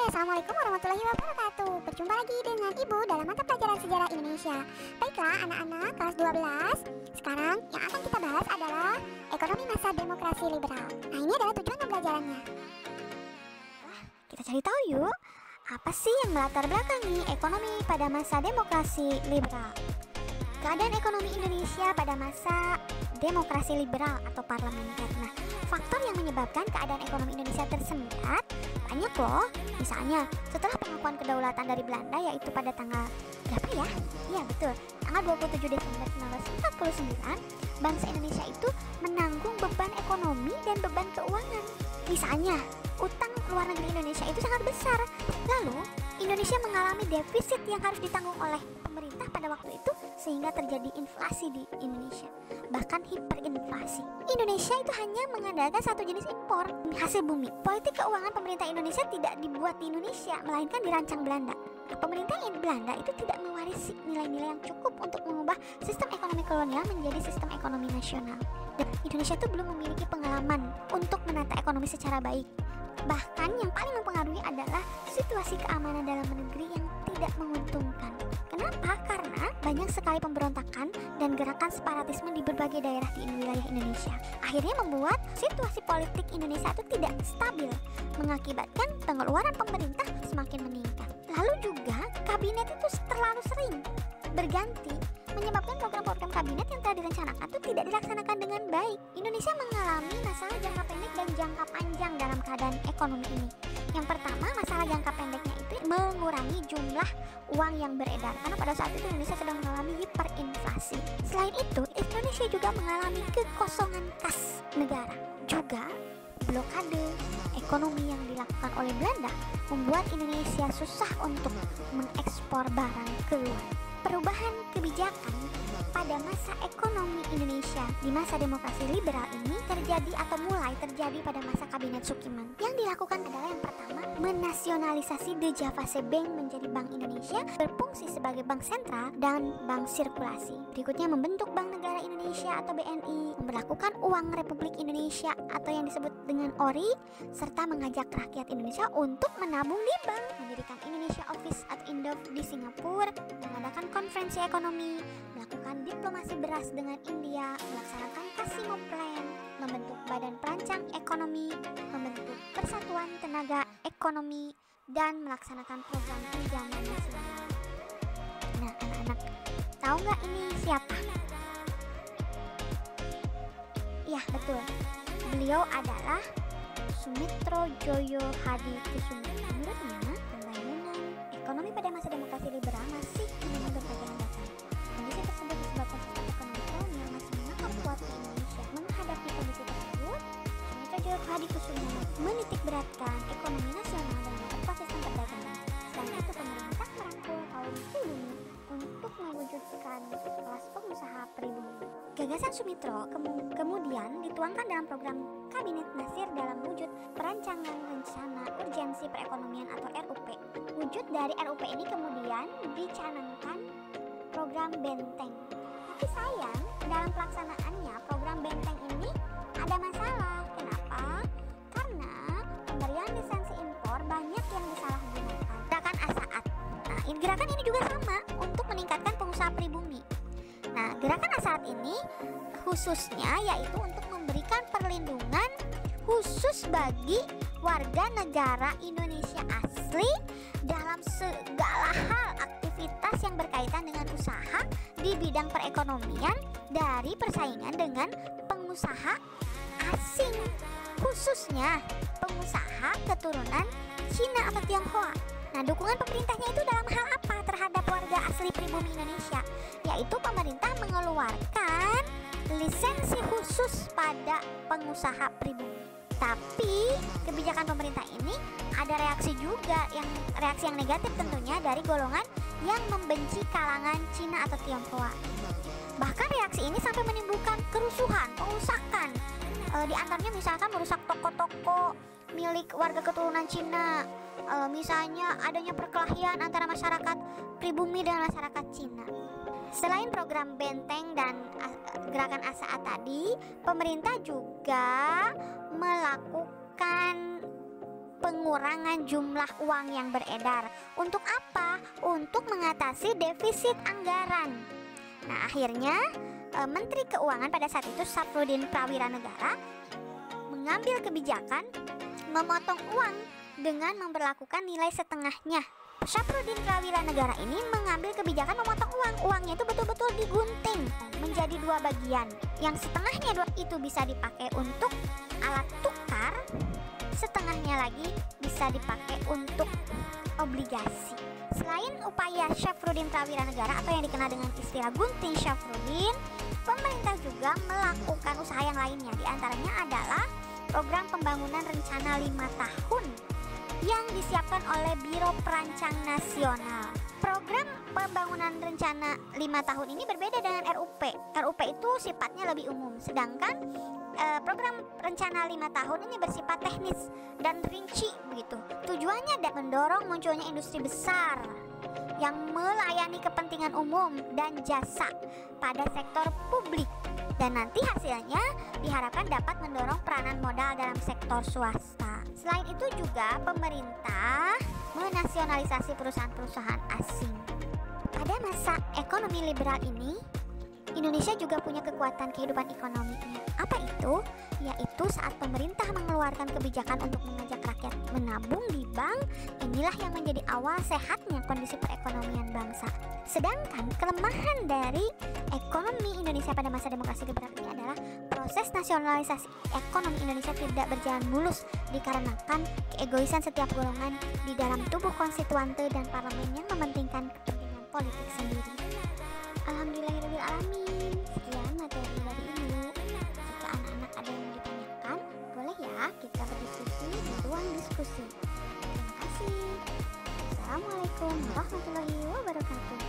Assalamualaikum warahmatullahi wabarakatuh. Berjumpa lagi dengan Ibu dalam mata pelajaran sejarah Indonesia. Baiklah anak-anak kelas 12. Sekarang yang akan kita bahas adalah ekonomi masa demokrasi liberal. Nah, ini adalah tujuan pembelajarannya. Kita cari tahu yuk, apa sih yang melatar belakangi ekonomi pada masa demokrasi liberal? Keadaan ekonomi Indonesia pada masa demokrasi liberal atau parlementer. Nah, faktor yang menyebabkan keadaan ekonomi Indonesia tersendat banyak loh. Misalnya, setelah pengakuan kedaulatan dari Belanda, yaitu pada tanggal berapa ya? Iya betul, tanggal 27 Desember 1949, bangsa Indonesia itu menanggung beban ekonomi dan beban keuangan. Misalnya, utang luar negeri Indonesia itu sangat besar. Lalu, Indonesia mengalami defisit yang harus ditanggung oleh pemerintah pada waktu itu, sehingga terjadi inflasi di Indonesia, bahkan hiperinflasi. Indonesia itu hanya mengandalkan satu jenis impor, hasil bumi. Politik keuangan pemerintah Indonesia tidak dibuat di Indonesia, melainkan dirancang Belanda. Pemerintah Belanda itu tidak mewarisi nilai-nilai yang cukup untuk mengubah sistem ekonomi kolonial menjadi sistem ekonomi nasional. Dan Indonesia itu belum memiliki pengalaman untuk menata ekonomi secara baik. Bahkan yang paling mempengaruhi adalah situasi keamanan dalam negeri yang tidak menguntungkan. Kenapa? Karena banyak sekali pemberontakan dan gerakan separatisme di berbagai daerah di wilayah Indonesia. Akhirnya membuat situasi politik Indonesia itu tidak stabil, mengakibatkan pengeluaran pemerintah semakin meningkat. Lalu juga kabinet itu terlalu sering berganti, menyebabkan program-program kabinet yang telah direncanakan itu tidak dilaksanakan dengan baik. Indonesia mengalami masalah jangka pendek dan jangka panjang dalam keadaan ekonomi ini. Yang pertama, masalah jangka pendeknya itu mengurangi jumlah uang yang beredar, karena pada saat itu Indonesia sedang mengalami hiperinflasi. Selain itu, Indonesia juga mengalami kekosongan kas negara. Juga blokade ekonomi yang dilakukan oleh Belanda membuat Indonesia susah untuk mengekspor barang keluar. Perubahan kebijakan pada masa ekonomi Indonesia di masa demokrasi liberal ini terjadi atau mulai terjadi pada masa kabinet Sukiman. Yang dilakukan adalah yang pertama, menasionalisasi De Javase Bank menjadi Bank Indonesia, berfungsi sebagai bank sentral dan bank sirkulasi. Berikutnya, membentuk Bank Negara Indonesia atau BNI, memberlakukan uang Republik Indonesia atau yang disebut dengan ORI, serta mengajak rakyat Indonesia untuk menabung di bank, mendirikan Indonesia Office atau Indov di Singapura, mengadakan konferensi ekonomi, melakukan diplomasi beras dengan India, melaksanakan Casino Plan, membentuk Badan Perancang Ekonomi, membentuk Persatuan Tenaga Ekonomi, dan melaksanakan program pinjaman nasional. Nah, anak-anak, tahu nggak ini siapa? Iya, betul. Beliau adalah Sumitro Joyo Hadikusumo. Menurutnya, pembangunan ekonomi pada masa demokrasi liberal masih menunggu berbagai hambatan. Kondisi tersebut disebabkan sistem ekonomi kolonial masih menangkap kuat di Indonesia. Menghadapi kondisi tersebut, Sumitro Joyo Hadikusumo menitik beratkan ekonomi nasional dan memperkuat sistem perdagangan. Selain itu, pemerintah merangkul kaum pribumi untuk mewujudkan kelas pengusaha pribumi. Gagasan Sumitro kemudian dituangkan dalam program Kabinet Nasir dalam wujud Perancangan Rencana Urgensi Perekonomian atau RUP. Wujud dari RUP ini kemudian dicanangkan program Benteng. Tapi sayang, dalam pelaksanaannya program Benteng ini ada masalah. Kenapa? Karena pemberian lisensi impor banyak yang disalahgunakan. Gerakan Asaat. Nah, gerakan ini juga sama untuk meningkatkan pengusaha pribumi. Nah, gerakan Asaat ini khususnya yaitu untuk memberikan perlindungan khusus bagi warga negara Indonesia asli dalam segala hal aktivitas yang berkaitan dengan usaha di bidang perekonomian dari persaingan dengan pengusaha asing, khususnya pengusaha keturunan Cina atau Tionghoa. Nah, dukungan pemerintahnya itu dalam hal apa terhadap warga asli pribumi Indonesia? Yaitu pemerintah mengeluarkan lisensi khusus pada pengusaha pribumi. Tapi kebijakan pemerintah ini ada reaksi juga, reaksi yang negatif tentunya dari golongan yang membenci kalangan Cina atau Tionghoa. Bahkan reaksi ini sampai menimbulkan kerusuhan, pengusakan. Di antaranya misalkan merusak toko-toko milik warga keturunan Cina. Misalnya adanya perkelahian antara masyarakat pribumi dengan masyarakat Cina. Selain program Benteng dan gerakan Asaat tadi, pemerintah juga melakukan pengurangan jumlah uang yang beredar. Untuk apa? Untuk mengatasi defisit anggaran. Nah, akhirnya Menteri Keuangan pada saat itu Syafruddin Prawiranegara mengambil kebijakan memotong uang dengan memberlakukan nilai setengahnya. Syafruddin Prawiranegara ini mengambil kebijakan memotong uang. Uangnya itu betul-betul digunting menjadi dua bagian. Yang setengahnya itu bisa dipakai untuk alat tukar, setengahnya lagi bisa dipakai untuk obligasi. Selain upaya Syafruddin Prawiranegara atau yang dikenal dengan istilah gunting Syafruddin, pemerintah juga melakukan usaha yang lainnya. Di antaranya adalah program pembangunan rencana 5 tahun yang disiapkan oleh Biro Perancang Nasional. Program pembangunan rencana 5 tahun ini berbeda dengan RUP. RUP itu sifatnya lebih umum, sedangkan program rencana 5 tahun ini bersifat teknis dan rinci begitu. Tujuannya mendorong munculnya industri besar yang melayani kepentingan umum dan jasa pada sektor publik. Dan nanti hasilnya diharapkan dapat mendorong peranan modal dalam sektor swasta. Selain itu juga pemerintah menasionalisasi perusahaan-perusahaan asing. Pada masa ekonomi liberal ini, Indonesia juga punya kekuatan kehidupan ekonominya. Apa itu? Yaitu saat pemerintah mengeluarkan kebijakan untuk mengajak rakyat menabung di bank, inilah yang menjadi awal sehatnya kondisi perekonomian bangsa. Sedangkan kelemahan dari ekonomi Indonesia pada masa demokrasi liberal ini adalah proses nasionalisasi ekonomi Indonesia tidak berjalan mulus dikarenakan keegoisan setiap golongan di dalam tubuh konstituante dan parlemen yang mementingkan kepentingan politik sendiri. Alhamdulillahirrahmanirrahim. Sekian materi dari Ibu. Jika anak-anak ada yang ditanyakan, boleh ya kita berdiskusi di ruang diskusi. Terima kasih. Assalamualaikum warahmatullahi wabarakatuh.